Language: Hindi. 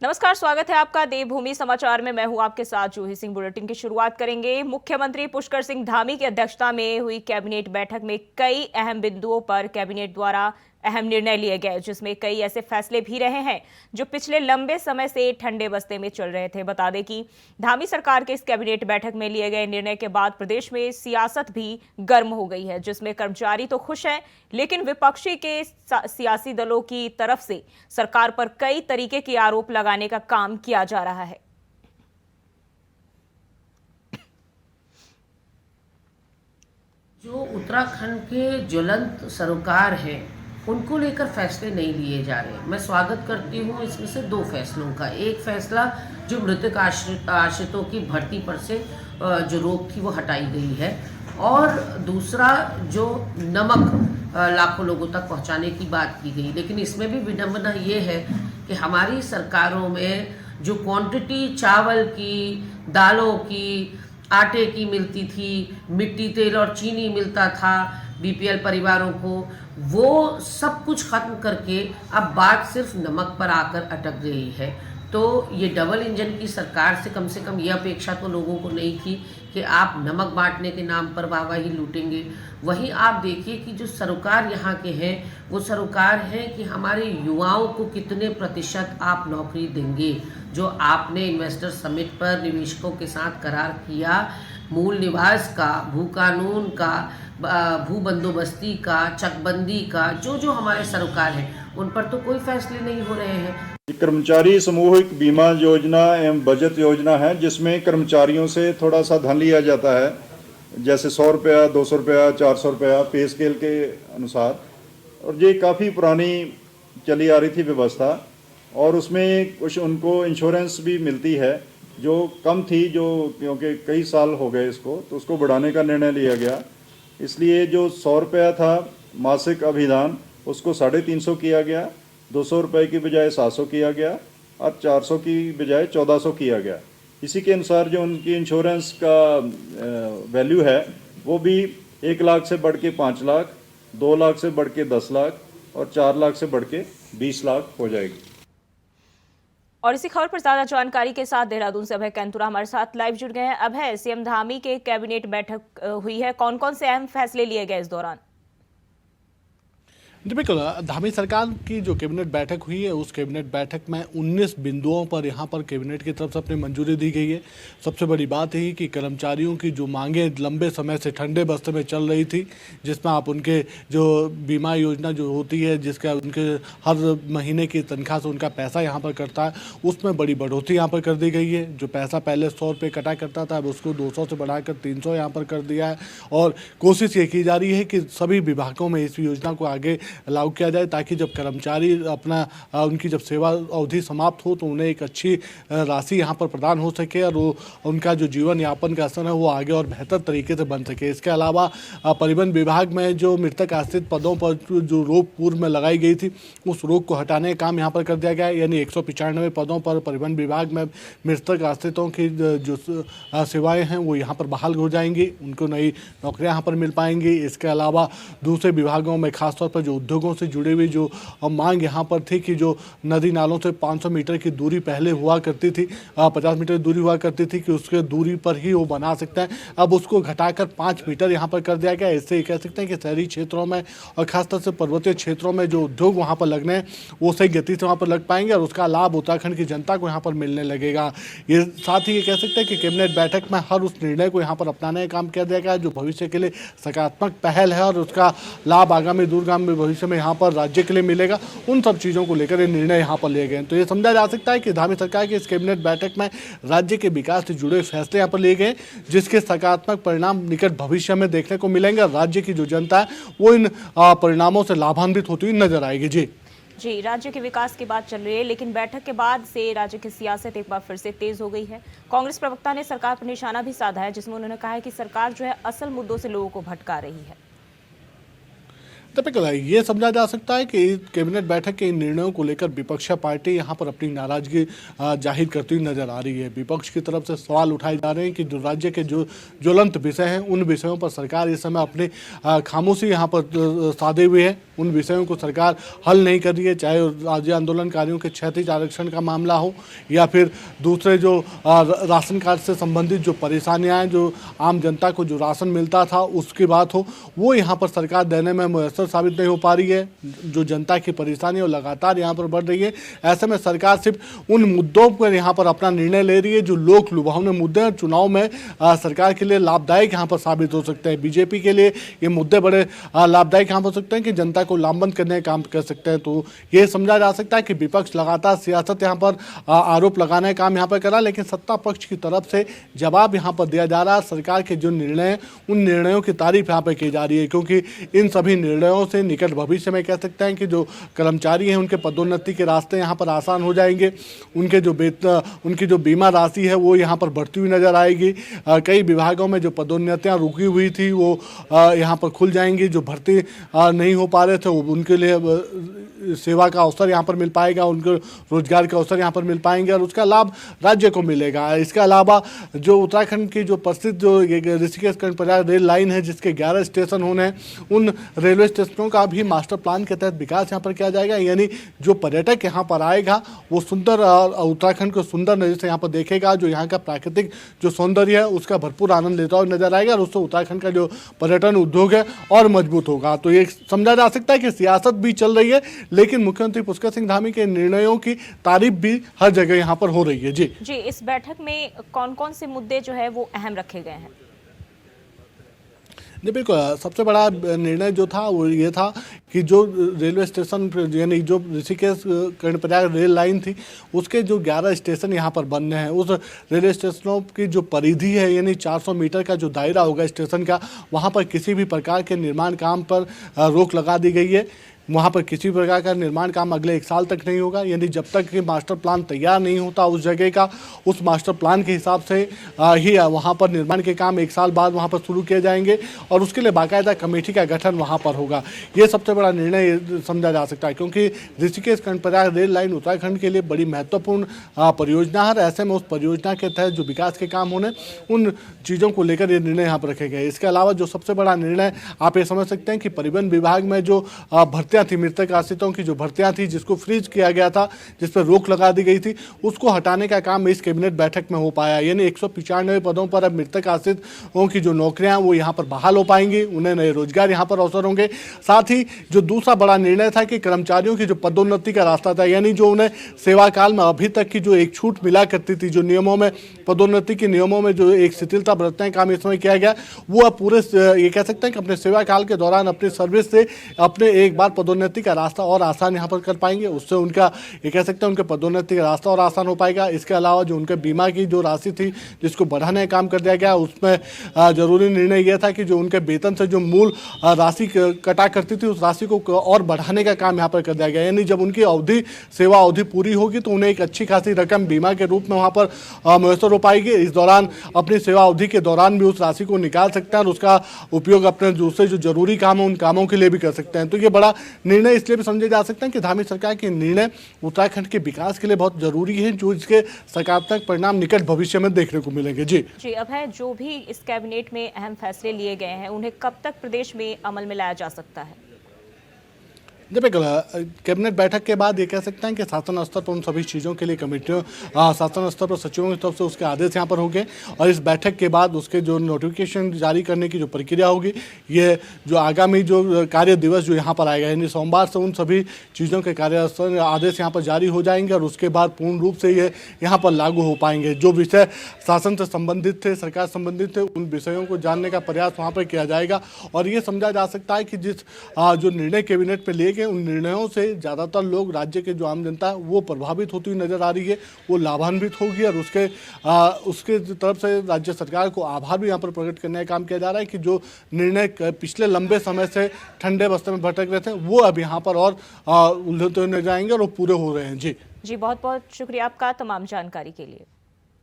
नमस्कार, स्वागत है आपका देवभूमि समाचार में। मैं हूं आपके साथ जूही सिंह। बुलेटिन की शुरुआत करेंगे। मुख्यमंत्री पुष्कर सिंह धामी की अध्यक्षता में हुई कैबिनेट बैठक में कई अहम बिंदुओं पर कैबिनेट द्वारा अहम निर्णय लिए गए, जिसमें कई ऐसे फैसले भी रहे हैं जो पिछले लंबे समय से ठंडे बस्ते में चल रहे थे। बता दें कि धामी सरकार के इस कैबिनेट बैठक में लिए गए निर्णय के बाद प्रदेश में सियासत भी गर्म हो गई है, जिसमें कर्मचारी तो खुश हैं, लेकिन विपक्षी के सियासी दलों की तरफ से सरकार पर कई तरीके के आरोप लगाने का काम किया जा रहा है। जो उत्तराखंड के ज्वलंत सरोकार हैं उनको लेकर फैसले नहीं लिए जा रहे। मैं स्वागत करती हूँ इसमें से दो फैसलों का। एक फैसला जो मृतक आश्रितों की भर्ती पर से जो रोक थी वो हटाई गई है, और दूसरा जो नमक लाखों लोगों तक पहुँचाने की बात की गई। लेकिन इसमें भी विडंबना ये है कि हमारी सरकारों में जो क्वांटिटी चावल की, दालों की, आटे की मिलती थी, मिट्टी तेल और चीनी मिलता था बीपीएल परिवारों को, वो सब कुछ खत्म करके अब बात सिर्फ नमक पर आकर अटक गई है। तो ये डबल इंजन की सरकार से कम ये अपेक्षा तो लोगों को नहीं थी कि आप नमक बांटने के नाम पर वाहवाही लूटेंगे। वहीं आप देखिए कि जो सरोकार यहाँ के हैं वो सरोकार हैं कि हमारे युवाओं को कितने प्रतिशत आप नौकरी देंगे। जो आपने इन्वेस्टर समिट पर निवेशकों के साथ करार किया, मूल निवास का, भू कानून का, भू बंदोबस्ती का, चकबंदी का, जो जो हमारे सरोकार हैं उन पर तो कोई फैसले नहीं हो रहे हैं। कर्मचारी सामूहिक बीमा योजना एवं बचत योजना है, जिसमें कर्मचारियों से थोड़ा सा धन लिया जाता है, जैसे 100 रुपया, 200 रुपया, 400 रुपया पे स्केल के अनुसार। और ये काफ़ी पुरानी चली आ रही थी व्यवस्था, और उसमें कुछ उनको इंश्योरेंस भी मिलती है जो कम थी, जो क्योंकि कई साल हो गए इसको, तो उसको बढ़ाने का निर्णय लिया गया। इसलिए जो 100 रुपया था मासिक अभिदान, उसको 350 किया गया, 200 रुपये की बजाय 700 किया गया, और 400 की बजाय 1400 किया गया। इसी के अनुसार जो उनकी इंश्योरेंस का वैल्यू है वो भी 1 लाख से बढ़ के 5 लाख, 2 लाख से बढ़ के 10 लाख और 4 लाख से बढ़ के 20 लाख हो जाएगी। और इसी खबर पर ज्यादा जानकारी के साथ देहरादून से अभय कैंतुरा हमारे साथ लाइव जुड़ गए हैं। अभय, सीएम धामी के कैबिनेट बैठक हुई है, कौन कौन से अहम फैसले लिए गए इस दौरान? जी बिल्कुल, धामी सरकार की जो कैबिनेट बैठक हुई है उस कैबिनेट बैठक में 19 बिंदुओं पर यहाँ पर कैबिनेट की तरफ से अपनी मंजूरी दी गई है। सबसे बड़ी बात यही कि कर्मचारियों की जो मांगें लंबे समय से ठंडे बस्ते में चल रही थी, जिसमें आप उनके जो बीमा योजना जो होती है, जिसका उनके हर महीने की तनख्वाह से उनका पैसा यहाँ पर कटता है, उसमें बड़ी बढ़ोतरी यहाँ पर कर दी गई है। जो पैसा पहले 100 रुपये कटा करता था, अब उसको 200 से बढ़ाकर 300 यहाँ पर कर दिया है। और कोशिश ये की जा रही है कि सभी विभागों में इस योजना को आगे लागू किया जाए, ताकि जब कर्मचारी अपना उनकी जब सेवा अवधि समाप्त हो तो उन्हें एक अच्छी राशि यहाँ पर प्रदान हो सके, और वो उनका जो जीवन यापन का स्तर है वो आगे और बेहतर तरीके से बन सके। इसके अलावा परिवहन विभाग में जो मृतक आश्रित पदों पर जो रोक पूर्व में लगाई गई थी, उस रोक को हटाने का काम यहाँ पर कर दिया गया है। यानी 195 पदों पर परिवहन विभाग में मृतक आश्रितों की जो सेवाएँ हैं वो यहाँ पर बहाल हो जाएंगी, उनको नई नौकरियाँ यहाँ पर मिल पाएंगी। इसके अलावा दूसरे विभागों में खासतौर पर जो उद्योगों से जुड़ी हुई जो मांग यहाँ पर थी कि जो नदी नालों से 500 मीटर की दूरी पहले हुआ करती थी, 50 मीटर दूरी हुआ करती थी कि उसके दूरी पर ही वो बना सकते हैं, अब उसको घटाकर 5 मीटर यहाँ पर कर दिया गया। इससे कह सकते हैं कि शहरी क्षेत्रों में और खासतौर से पर्वतीय क्षेत्रों में जो उद्योग वहाँ पर लगने हैं वो सही गति से वहाँ पर लग पाएंगे, और उसका लाभ उत्तराखंड की जनता को यहाँ पर मिलने लगेगा। ये साथ ही ये कह सकते हैं कि कैबिनेट बैठक में हर उस निर्णय को यहाँ पर अपनाने का काम किया दिया गया जो भविष्य के लिए सकारात्मक पहल है, और उसका लाभ आगामी दूरगामी भविष्य में यहाँ पर राज्य के लिए मिलेगा। उन सब चीज़ों को लेकर ये निर्णय यहाँ पर लिए गए। तो ये समझा जा सकता है कि धामी सरकार की इस कैबिनेट बैठक में राज्य के विकास से जुड़े फैसले यहाँ पर लिए गए, जिसके सकारात्मक परिणाम निकट भविष्य में देखने को मिलेंगे। राज्य की जो जनता है वो इन परिणामों से लाभान्वित होती हुई नजर आएगी। जी, राज्य के विकास की बात चल रही है, लेकिन बैठक के बाद से राज्य की सियासत एक बार फिर से तेज हो गई है। कांग्रेस प्रवक्ता ने सरकार पर निशाना भी साधा है, जिसमें उन्होंने कहा है कि सरकार जो है असल मुद्दों से लोगों को भटका रही है। दीपक, ये समझा जा सकता है कि कैबिनेट बैठक के इन निर्णयों को लेकर विपक्षी पार्टी यहाँ पर अपनी नाराजगी जाहिर करती हुई नजर आ रही है। विपक्ष की तरफ से सवाल उठाए जा रहे हैं कि जो राज्य के जो ज्वलंत विषय हैं उन विषयों पर सरकार इस समय अपनी खामोशी यहाँ पर साधे हुए है। उन विषयों को सरकार हल नहीं कर रही है, चाहे राज्य आंदोलनकारियों के क्षैतिज आरक्षण का मामला हो या फिर दूसरे जो राशन कार्ड से संबंधित जो परेशानियाँ हैं, जो आम जनता को जो राशन मिलता था उसकी बात हो, वो यहाँ पर सरकार देने में मुयस्सर साबित नहीं हो पा रही है। जो जनता की परेशानी और लगातार यहाँ पर बढ़ रही है, ऐसे में सरकार सिर्फ उन मुद्दों पर यहाँ पर अपना निर्णय ले रही है जो लोक लुभावने मुद्दे हैं, चुनाव में सरकार के लिए लाभदायक यहाँ पर साबित हो सकते हैं। बीजेपी के लिए ये मुद्दे बड़े लाभदायक यहाँ हो सकते हैं कि जनता को लामबंद करने का काम कर सकते हैं। तो ये समझा जा सकता है कि विपक्ष लगातार सियासत यहाँ पर आरोप लगाने का काम यहाँ पर करा, लेकिन सत्ता पक्ष की तरफ से जवाब यहाँ पर दिया जा रहा है। सरकार के जो निर्णय हैं उन निर्णयों की तारीफ यहाँ पर की जा रही है, क्योंकि इन सभी निर्णयों से निकट भविष्य में कह सकते हैं कि जो कर्मचारी हैं उनके पदोन्नति के रास्ते यहाँ पर आसान हो जाएंगे। उनके जो उनकी जो बीमा राशि है वो यहाँ पर बढ़ती हुई नजर आएगी। कई विभागों में जो पदोन्नतियाँ रुकी हुई थी वो यहाँ पर खुल जाएंगी। जो भर्ती नहीं हो पा रहे थे उनके लिए सेवा का अवसर यहाँ पर मिल पाएगा, उनको रोजगार का अवसर यहाँ पर मिल पाएंगे और उसका लाभ राज्य को मिलेगा। इसके अलावा जो उत्तराखंड की जो प्रसिद्ध जो ऋषिकेश कर्णप्रयाग रेल लाइन है जिसके 11 स्टेशन होने हैं, उन रेलवे स्टेशनों का भी मास्टर प्लान के तहत विकास यहाँ पर किया जाएगा। यानी जो पर्यटक यहाँ पर आएगा वो सुंदर उत्तराखंड को सुंदर नज़र से यहाँ पर देखेगा। जो यहाँ का प्राकृतिक जो सौंदर्य है उसका भरपूर आनंद लेता हुआ नजर आएगा और उससे उत्तराखंड का जो पर्यटन उद्योग है और मजबूत होगा। तो ये समझा जा सकता है कि सियासत भी चल रही है, लेकिन मुख्यमंत्री पुष्कर सिंह धामी के निर्णयों की तारीफ भी हर जगह यहाँ पर हो रही है। जी, इस बैठक में कौन कौन से मुद्दे जो है वो अहम रखे गए हैं? जी बिल्कुल, सबसे बड़ा निर्णय जो था वो ये था कि जो रेलवे स्टेशन यानी जो ऋषिकेश कर्णप्रयाग रेल लाइन थी उसके जो 11 स्टेशन यहाँ पर बनने हैं, उस रेलवे स्टेशनों की जो परिधि है यानी 400 मीटर का जो दायरा होगा स्टेशन का, वहाँ पर किसी भी प्रकार के निर्माण काम पर रोक लगा दी गई है। वहाँ पर किसी प्रकार का निर्माण काम अगले 1 साल तक नहीं होगा। यानी जब तक कि मास्टर प्लान तैयार नहीं होता उस जगह का, उस मास्टर प्लान के हिसाब से ही वहाँ पर निर्माण के काम 1 साल बाद वहाँ पर शुरू किए जाएंगे और उसके लिए बाकायदा कमेटी का गठन वहाँ पर होगा। ये सबसे बड़ा निर्णय समझा जा सकता है, क्योंकि ऋषिकेश कर्णप्रयाग रेल लाइन उत्तराखंड के लिए बड़ी महत्वपूर्ण परियोजना है। ऐसे में उस परियोजना के तहत जो विकास के काम होने, उन चीज़ों को लेकर ये निर्णय यहाँ पर रखे गए। इसके अलावा जो सबसे बड़ा निर्णय आप ये समझ सकते हैं कि परिवहन विभाग में जो भर्तियाँ थी, मृतक आश्रितों की जो भर्तियां थी जिसको फ्रीज किया गया था, जिस पर रोक लगा दी गई थी, उसको हटाने का काम इस कैबिनेट बैठक में हो पाया। यानी 195 पदों पर अब मृतक आश्रितों की जो नौकरियां वो यहाँ पर बहाल हो पाएंगी, उन्हें नए रोजगार यहाँ पर अवसर होंगे। साथ ही जो दूसरा बड़ा निर्णय था कि कर्मचारियों की जो पदोन्नति का रास्ता था, यानी जो उन्हें सेवा काल में अभी तक की जो एक छूट मिला करती थी, जो नियमों में पदोन्नति के नियमों में जो एक शिथिलता बरतने का काम इस समय किया गया, वो अब पूरे ये कह सकते हैं कि अपने सेवा काल के दौरान अपनी सर्विस से अपने एक बार पदोन्नति का रास्ता और आसान यहाँ पर कर पाएंगे। उससे उनका ये कह सकते हैं उनके पदोन्नति का रास्ता और आसान हो पाएगा। इसके अलावा जो उनके बीमा की जो राशि थी जिसको बढ़ाने का काम कर दिया गया, उसमें जरूरी निर्णय यह था कि जो उनके वेतन से जो मूल राशि कटा करती थी उस राशि को और बढ़ाने का काम यहाँ पर कर दिया गया। यानी जब उनकी अवधि सेवा अवधि पूरी होगी तो उन्हें एक अच्छी खासी रकम बीमा के रूप में वहाँ पर मुयसर हो पाएगी। इस दौरान अपनी सेवा अवधि के दौरान भी उस राशि को निकाल सकते हैं और उसका उपयोग अपने दूसरे जो जरूरी काम है उन कामों के लिए भी कर सकते हैं। तो ये बड़ा निर्णय इसलिए भी समझे जा सकते हैं कि धामी सरकार के निर्णय उत्तराखंड के विकास के लिए बहुत जरूरी है, जो इसके सकारात्मक परिणाम निकट भविष्य में देखने को मिलेंगे। जी, अब है जो भी इस कैबिनेट में अहम फैसले लिए गए हैं उन्हें कब तक प्रदेश में अमल में लाया जा सकता है? देखिए, कैबिनेट बैठक के बाद ये कह सकते हैं कि शासन स्तर पर उन सभी चीज़ों के लिए कमेटियों शासन स्तर पर सचिवों की तरफ से उसके आदेश यहाँ पर होंगे और इस बैठक के बाद उसके जो नोटिफिकेशन जारी करने की जो प्रक्रिया होगी, ये जो आगामी जो कार्य दिवस जो यहाँ पर आएगा यानी सोमवार से उन सभी चीज़ों के कार्य आदेश यहाँ पर जारी हो जाएंगे और उसके बाद पूर्ण रूप से ये यहाँ पर लागू हो पाएंगे। जो विषय शासन से संबंधित थे, सरकार संबंधित थे, उन विषयों को जानने का प्रयास वहाँ पर किया जाएगा और ये समझा जा सकता है कि जिस जो निर्णय कैबिनेट में लिए गए उन निर्णयों से ज़्यादातर लोग, राज्य के जो आम जनता है वो प्रभावित होती हुई नजर आ रही है, वो लाभान्वित होगी और उसके तरफ से राज्य सरकार को आभार भी यहाँ पर प्रकट करने का काम किया जा रहा है कि जो निर्णय पिछले लंबे समय से ठंडे बस्ते में भटक रहे थे वो अब यहाँ पर और उलझते हुए नजर आएंगे और वो पूरे हो रहे हैं। जी, बहुत बहुत शुक्रिया आपका तमाम जानकारी के लिए।